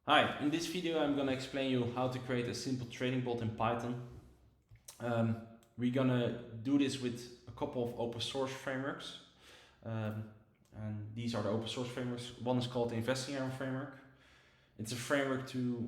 Hi, in this video I'm gonna explain you how to create a simple trading bot in Python. Um, we're gonna do this with a couple of open source frameworks. Um, and these are the open source frameworks. One is called the Investing Arrow framework. It's a framework to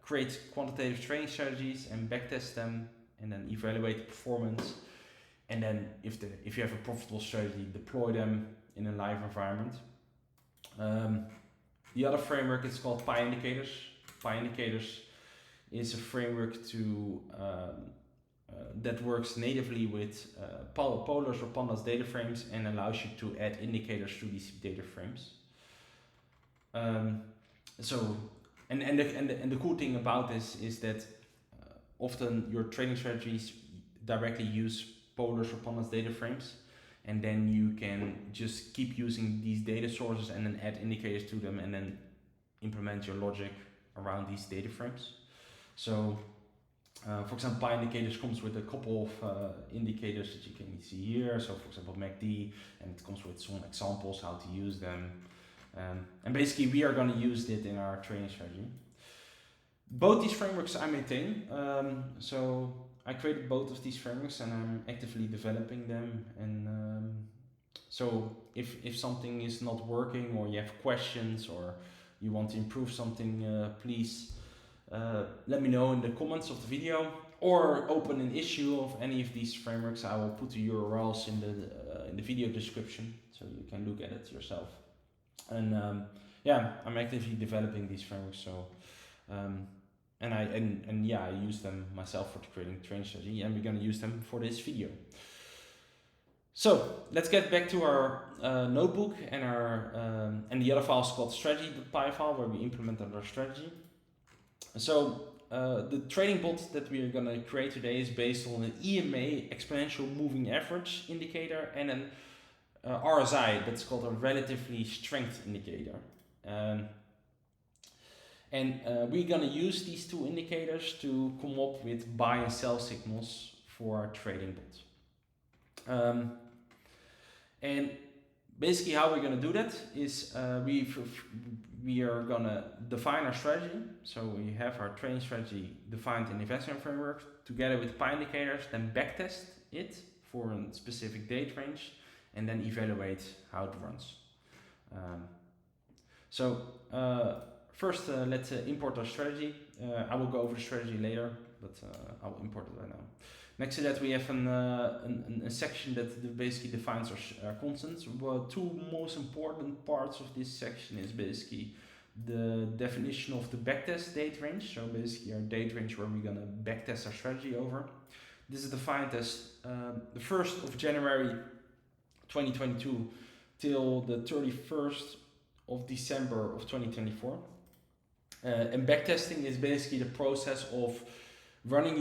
create quantitative trading strategies and backtest them and then evaluate the performance. And then if you have a profitable strategy, deploy them in a live environment. The other framework is called PyIndicators. PyIndicators is a framework that works natively with polars or pandas data frames and allows you to add indicators to these data frames. The cool thing about this is that often your trading strategies directly use polars or pandas data frames, and then you can just keep using these data sources and then add indicators to them and then implement your logic around these data frames. So for example, PyIndicators comes with a couple of indicators that you can see here. So for example, MACD, and it comes with some examples how to use them. And basically we are going to use it in our trading strategy. Both these frameworks I maintain. So I created both of these frameworks and I'm actively developing them. And so if something is not working or you have questions or you want to improve something, please let me know in the comments of the video or open an issue of any of these frameworks. I will put the URLs in the video description so you can look at it yourself. And I'm actively developing these frameworks. So I use them myself for creating trading strategy, and we're going to use them for this video. So let's get back to our notebook and our and the other file is called strategy.py file where we implemented our strategy. So the trading bot that we are going to create today is based on an EMA exponential moving average indicator and an RSI that's called a relatively strength indicator. We're going to use these two indicators to come up with buy and sell signals for our trading bot. And basically how we're going to do that is we are going to define our strategy. So we have our trading strategy defined in the Investing framework together with PyIndicators, then backtest it for a specific date range and then evaluate how it runs. First, let's import our strategy. I will go over the strategy later, but I will import it right now. Next to that, we have a section that basically defines our constants. Well, two most important parts of this section is basically the definition of the backtest date range. So basically our date range where we're gonna backtest our strategy over. This is defined as the 1st of January 2022 till the 31st of December of 2024. And backtesting is basically the process of running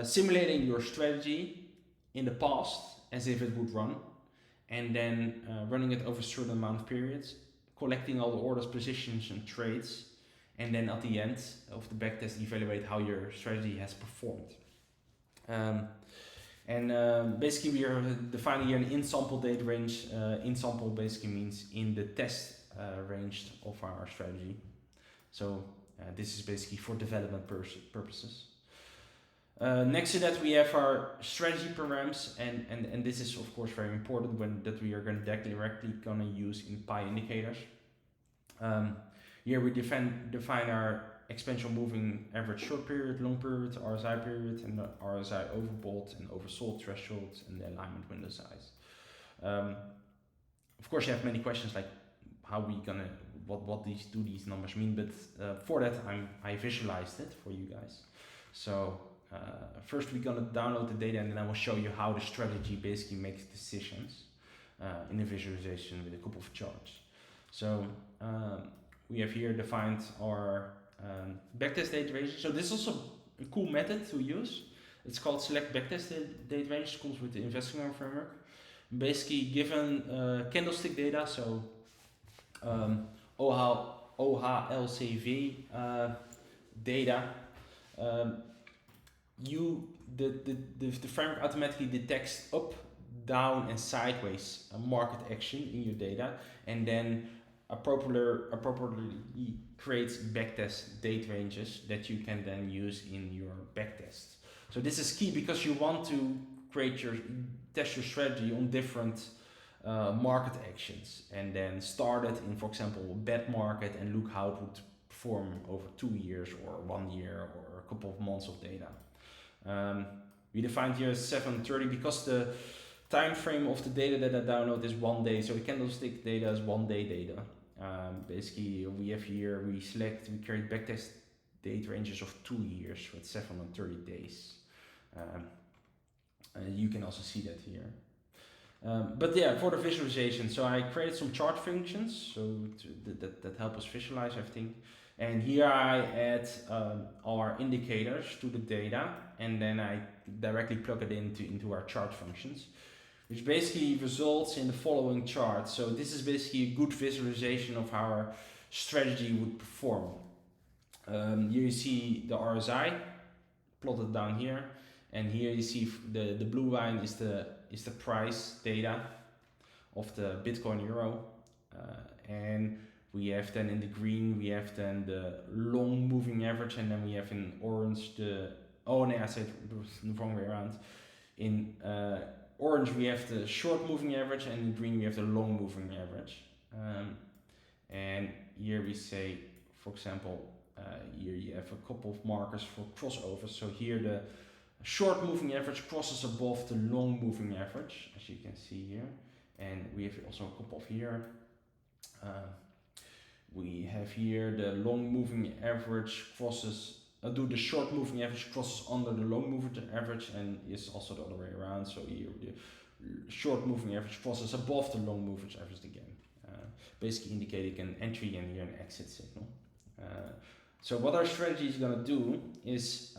simulating your strategy in the past as if it would run, and then running it over a certain amount of periods, collecting all the orders, positions, and trades, and then at the end of the backtest evaluate how your strategy has performed. Basically we are defining here an in-sample date range. In-sample basically means in the test range of our strategy. So this is basically for development purposes. Next to that we have our strategy params, and this is of course very important that we are directly gonna use in PyIndicators. Here we define our exponential moving average short period, long period, RSI period, and the RSI overbought and oversold thresholds, and the alignment window size. Of course you have many questions like how we gonna what these numbers mean, but for that I visualized it for you guys. So first we're gonna download the data, and then I will show you how the strategy basically makes decisions in a visualization with a couple of charts. So we have here defined our backtest date range. So this is also a cool method to use. It's called select backtest date range. It comes with the Investing framework. Basically given candlestick data, so OHLCV data, the framework automatically detects up, down, and sideways market action in your data, and then appropriately creates backtest date ranges that you can then use in your backtests. So this is key because you want to test your strategy on different market actions and then start it in, for example, a bad market and look how it would perform over 2 years or 1 year or a couple of months of data. We defined here 730 because the time frame of the data that I download is 1 day, so the candlestick data is 1 day data. Basically, we create backtest date ranges of 2 years with 730 days. You can also see that here. But yeah, for the visualization, so I created some chart functions that help us visualize everything. And here I add our indicators to the data, and then I directly plug it into our chart functions, which basically results in the following chart. So this is basically a good visualization of how our strategy would perform. Here you see the RSI plotted down here, and here you see the blue line is the price data of the Bitcoin Euro, and we have then in the green we have then the long moving average, and then we have in orange I said it was the wrong way around. In orange we have the short moving average, and in green we have the long moving average. And here we say, for example, here you have a couple of markers for crossovers. So here the short moving average crosses above the long moving average, as you can see here, and we have also a couple of here. We have here the long moving average crosses. The short moving average crosses under the long moving average, and is also the other way around. So here the short moving average crosses above the long moving average again, basically indicating an entry and here an exit signal. So what our strategy is going to do is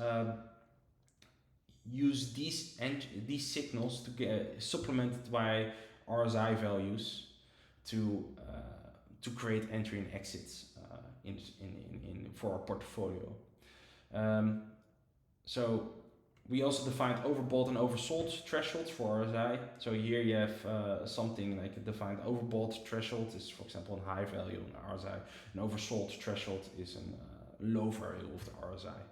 use these signals to get supplemented by RSI values to create entry and exits for our portfolio. So we also defined overbought and oversold thresholds for RSI. So here you have something like a defined overbought threshold is, for example, a high value in RSI. An oversold threshold is a low value of the RSI.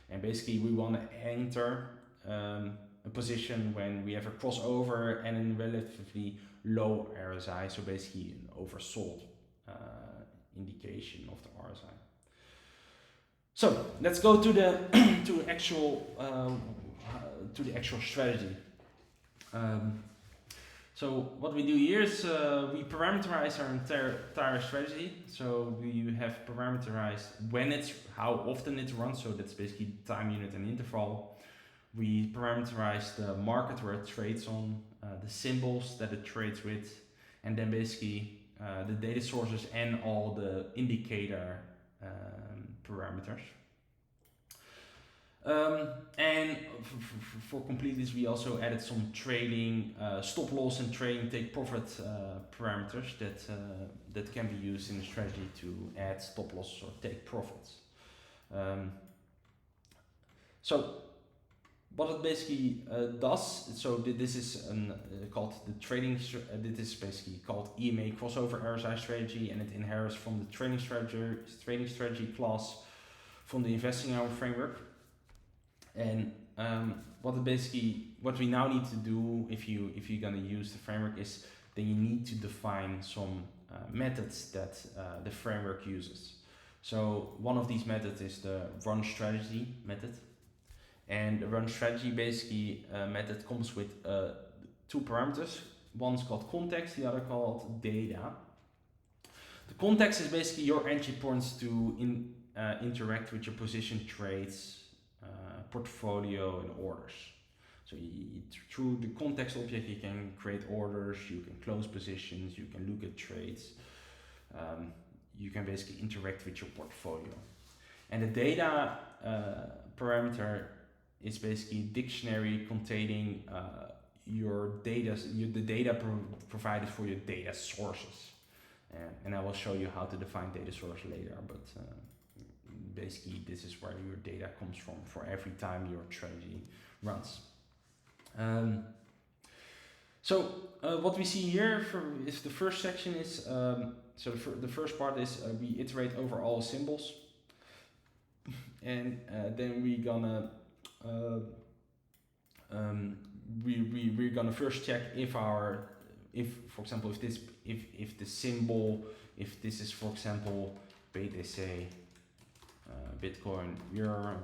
And basically we want to enter a position when we have a crossover and a relatively low RSI, so basically an oversold indication of the RSI. So let's go to the to the actual strategy. So what we do here is we parameterize our entire strategy. So we have parameterized how often it runs. So that's basically time unit and interval. We parameterize the market where it trades on, the symbols that it trades with, and then basically the data sources and all the indicator parameters. And for completeness, we also added some trading stop loss and trading take profit parameters that can be used in the strategy to add stop loss or take profits. So what it basically does, so this is called the trading. This is basically called EMA crossover RSI strategy, and it inherits from the trading strategy class from the investing hour framework. And what we now need to do if you're gonna use the framework is then you need to define some methods that the framework uses. So one of these methods is the run strategy method. And the run strategy method comes with two parameters. One's called context, the other called data. The context is basically your entry points to interact with your position trades, portfolio, and orders. So through the context object, you can create orders, you can close positions, you can look at trades. You can basically interact with your portfolio. And the data parameter is basically a dictionary containing the data provided for your data sources. And I will show you how to define data source later, but basically this is where your data comes from for every time your strategy runs. So what we see here is the first section is, so the first part is we iterate over all symbols, and then we're gonna we're gonna first check if for example if the symbol, if this is for example BTC Bitcoin Euro,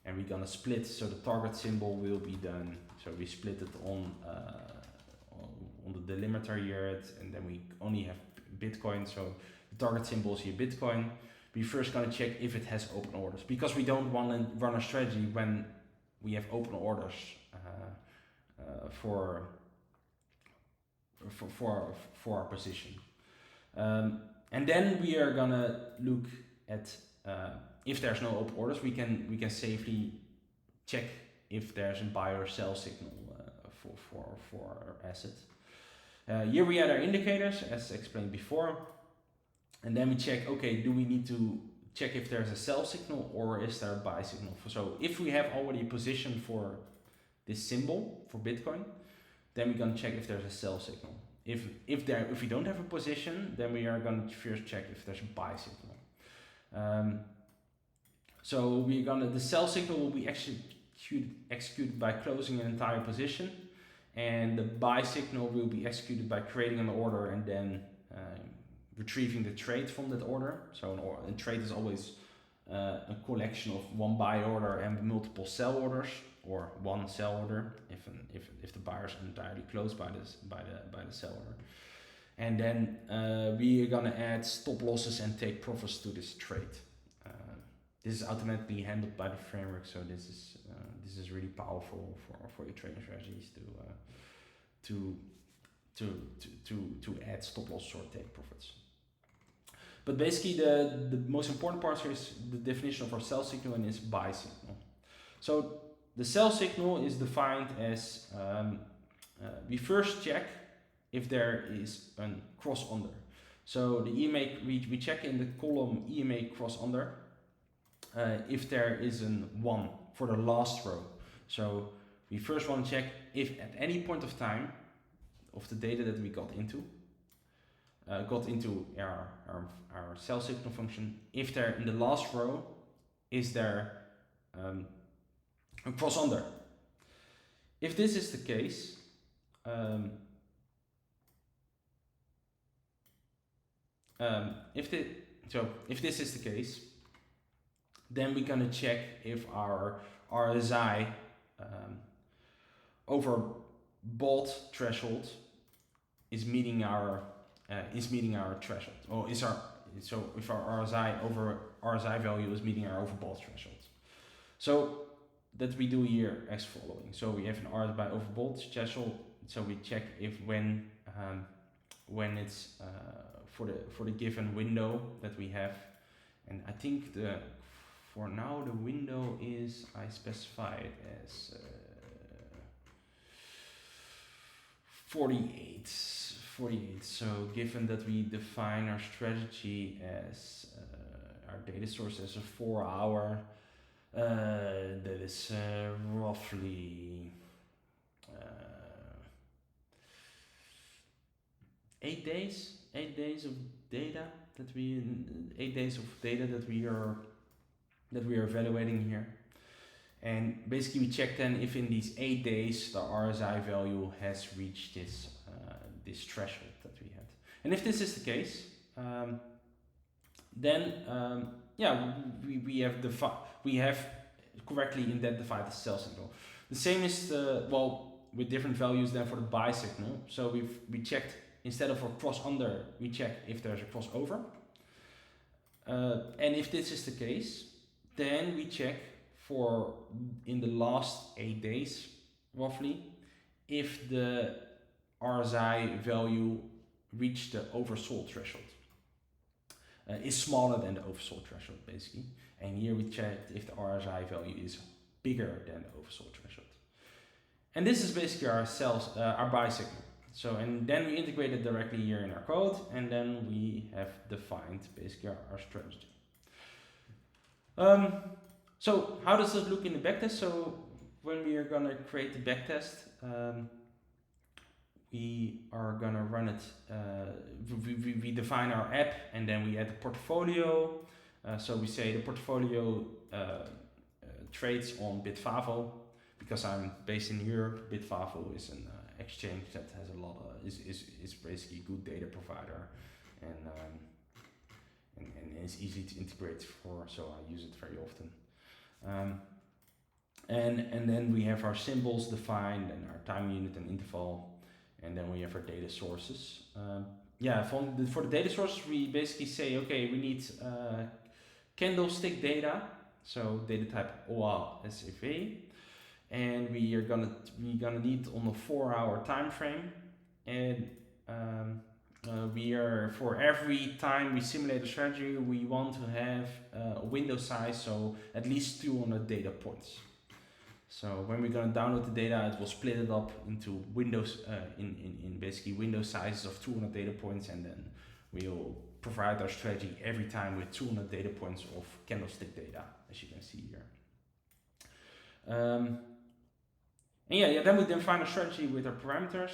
and we're gonna split, so the target symbol will be done, so we split it on the delimiter here, and then we only have Bitcoin, so the target symbol is here Bitcoin. We first gonna check if it has open orders, because we don't want to run a strategy when we have open orders for our position. And then we are gonna look at if there's no open orders, we can safely check if there's a buy or sell signal for our asset. Here we add our indicators as explained before, and then we check, okay, do we need to check if there's a sell signal or is there a buy signal? So if we have already a position for this symbol for Bitcoin, then we're gonna check if there's a sell signal. If we don't have a position, then we are gonna first check if there's a buy signal. So the sell signal will be executed by closing an entire position, and the buy signal will be executed by creating an order and then retrieving the trade from that order. So a trade is always a collection of one buy order and multiple sell orders, or one sell order if the buyer is entirely closed by the sell order. And then we are gonna add stop losses and take profits to this trade. This is automatically handled by the framework, so this is really powerful for your trading strategies to add stop loss or take profits. But basically the most important part here is the definition of our sell signal and its buy signal. So the sell signal is defined as we first check if there is a cross under. So the EMA, we check in the column EMA cross under if there is an 1 for the last row. So we first want to check if at any point of time of the data that we got into our sell signal function, if there in the last row is there a cross under. If this is the case, if this is the case, then we're gonna check if our RSI over bought threshold is meeting our threshold, or if our RSI value is meeting our overbought threshold. So that we do here as following. So we have an RSI overbought threshold. So we check if when it's for the given window that we have, and I think for now the window is, I specified as 48. So given that we define our strategy as our data source as a 4-hour, that is roughly 8 days. 8 days of data that we are evaluating here. And basically we check then if in these 8 days the RSI value has reached this threshold that we had. And if this is the case, then we have correctly identified the sell signal. The same is with different values than for the buy signal. So we checked, instead of a cross under, we check if there's a crossover. And if this is the case, then we check for in the last 8 days roughly if the RSI value reached the oversold threshold, is smaller than the oversold threshold basically. And here we checked if the RSI value is bigger than the oversold threshold. And this is basically our buy signal. So, and then we integrate it directly here in our code, and then we have defined basically our strategy. So how does it look in the backtest? So when we are gonna create the backtest, we are gonna run it. We define our app, and then we add the portfolio. So we say the portfolio trades on Bitfavo, because I'm based in Europe. Bitfavo is an exchange that has a lot of is basically a good data provider, and it's easy to integrate for. So I use it very often. And then we have our symbols defined and our time unit and interval, and then we have our data sources. For the data sources, we basically say, okay, we need candlestick data, so data type OASV, and we're gonna need on a 4-hour time frame, and we are, for every time we simulate a strategy, we want to have a window size, so at least 200 data points. So when we're gonna download the data, it will split it up into windows, in basically window sizes of 200 data points, and then we'll provide our strategy every time with 200 data points of candlestick data, as you can see here. Then we define a strategy with our parameters,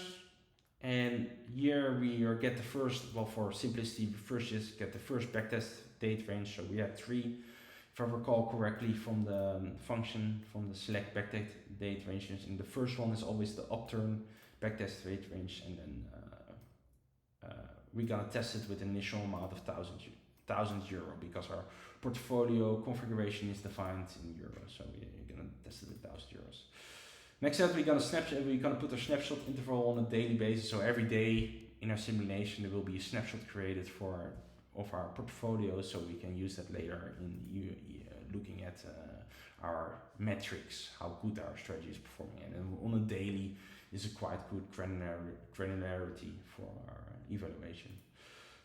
and here we get the first, well, for simplicity, we first just get the first backtest date range. So we had 3, if I recall correctly, from the function, from the select backtest date ranges, and the first one is always the upturn backtest date range, and then we're gonna test it with an initial amount of 1,000 euro, because our portfolio configuration is defined in euros, so we're gonna test it with 1,000 euros. Next up, we're gonna put a snapshot interval on a daily basis. So every day in our simulation, there will be a snapshot created of our portfolio, so we can use that later in looking at our metrics, how good our strategy is performing. And on a daily is a quite good granularity for our evaluation.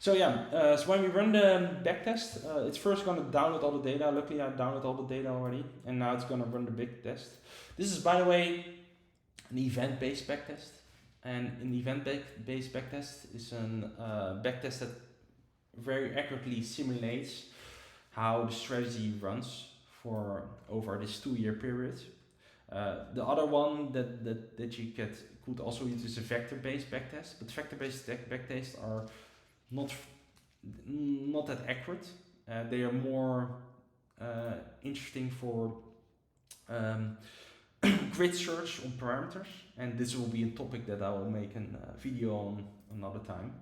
So so when we run the backtest, it's first going to download all the data. Luckily, I downloaded all the data already, and now it's going to run the big test. This is, by the way, an event-based backtest, and an event-based backtest is a backtest that very accurately simulates how the strategy runs for over this 2-year period. The other one that you could also use is a vector-based backtest, but vector-based backtests are not that accurate. They are more interesting for grid search on parameters, and this will be a topic that I will make a video on another time.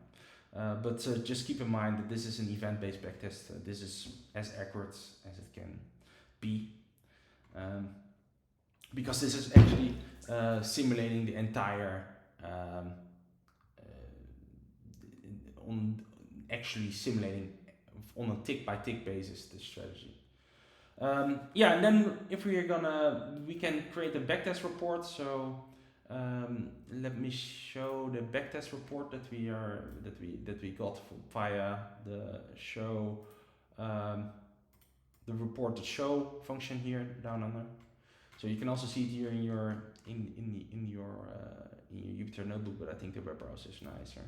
But just keep in mind that this is an event-based backtest. This is as accurate as it can be, because this is actually simulating the entire simulating on a tick-by-tick basis the strategy. And then if we can create a backtest report. So let me show the backtest report that we got via the show, the report show function here down under. So you can also see it here in your Jupyter Notebook, but I think the web browser is nicer.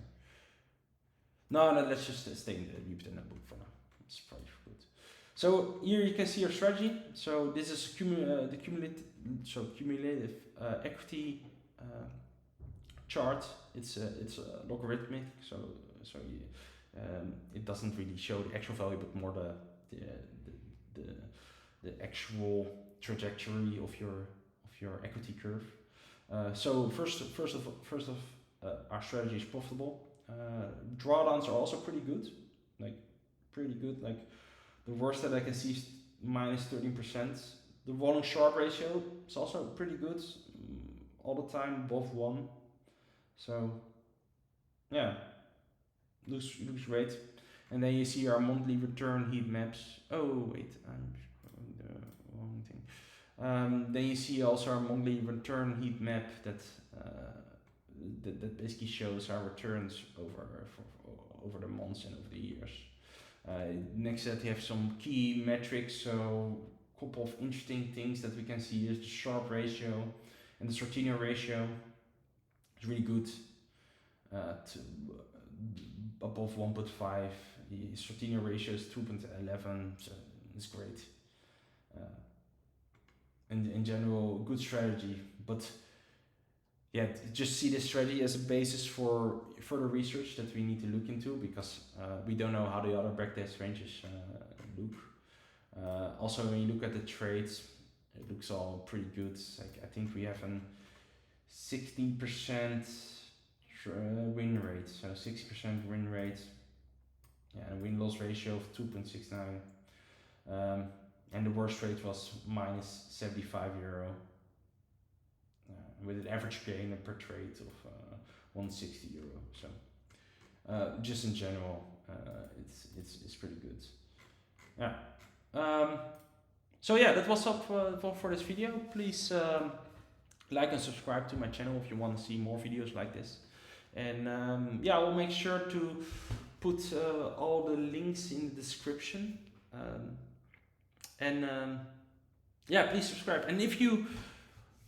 No, let's just stay in the Jupyter Notebook for now. It's probably good. So here you can see your strategy. So this is the cumulative equity chart. It's logarithmic, so it doesn't really show the actual value, but more the actual trajectory of your equity curve. So first of our strategy is profitable. Drawdowns are also pretty good. Like the worst that I can see is minus 13%. The volume Sharpe ratio is also pretty good, all the time above 1. So looks great. And then you see our monthly return heat maps. Oh wait, I'm showing the wrong thing. Then you see also our monthly return heat map that basically shows our returns over the months and over the years. Next to that, you have some key metrics. So a couple of interesting things that we can see is the Sharpe ratio and the Sortino ratio. It's really good, to above 1.5. The Sortino ratio is 2.11, so it's great. In general, good strategy, but yeah, just see this strategy as a basis for further research that we need to look into, because we don't know how the other backtest ranges look. Also, when you look at the trades, it looks all pretty good. Like, I think we have an 16% win rate, so 60% win rate. Yeah, and a win-loss ratio of 2.69. And the worst rate was minus 75 euro, with an average gain per trade of 160 euro. So just in general, it's pretty good. Yeah. So yeah, that was up for this video. Please like and subscribe to my channel if you want to see more videos like this. And yeah, I will make sure to put all the links in the description. Yeah, please subscribe. And if you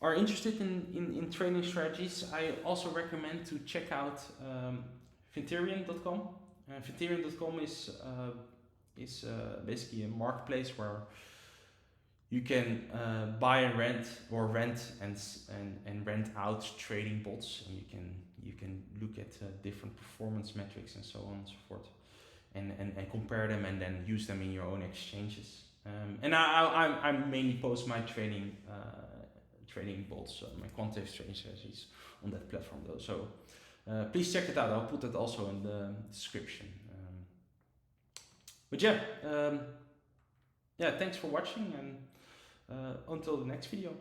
are interested in trading strategies, I also recommend to check out Vinterian.com. Vinterian.com is basically a marketplace where you can buy and rent, or rent and rent out trading bots, and you can look at different performance metrics and so on and so forth, and compare them, and then use them in your own exchanges. And I mainly post my trading bots, my quantitative trading strategies on that platform though. So please check it out. I'll put it also in the description. But yeah, yeah, thanks for watching, and until the next video.